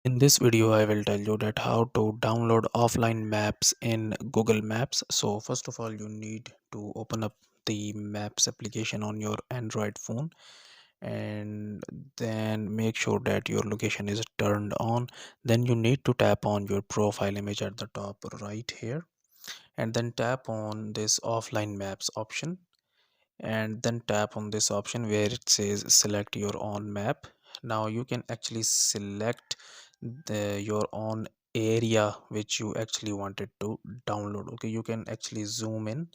In this video, I will tell you that how to download offline maps in Google Maps. So first of all, you need to open up the Maps application on your Android phone and then make sure that your location is turned on. Then you need to tap on your profile image at the top right here and then tap on this offline maps option and then tap on this option where it says select your own map. Now you can actually select your own area which you actually wanted to download. Okay, you can actually zoom in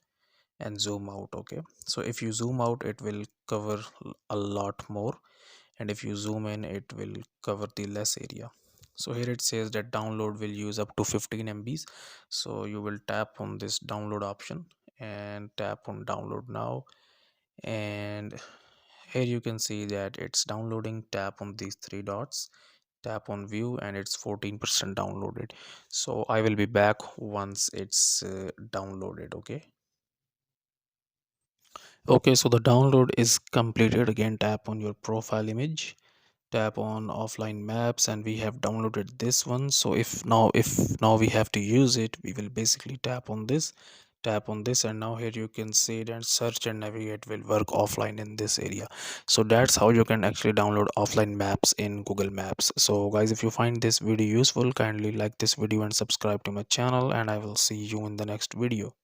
and zoom out. Okay, so if you zoom out it will cover a lot more, and if you zoom in it will cover the less area. So here it says that download will use up to 15 MBs. So you will tap on this download option and tap on download now, and here you can see that it's downloading. Tap on these three dots, tap on view, and it's 14% downloaded. So I will be back once it's downloaded. Okay, so the download is completed. Again, tap on your profile image, tap on offline maps, and we have downloaded this one. So if now we have to use it, we will basically tap on this, and now here you can see that search and navigate will work offline in this area. So that's how you can actually download offline maps in Google Maps. So guys, if you find this video useful, kindly like this video and subscribe to my channel, and I will see you in the next video.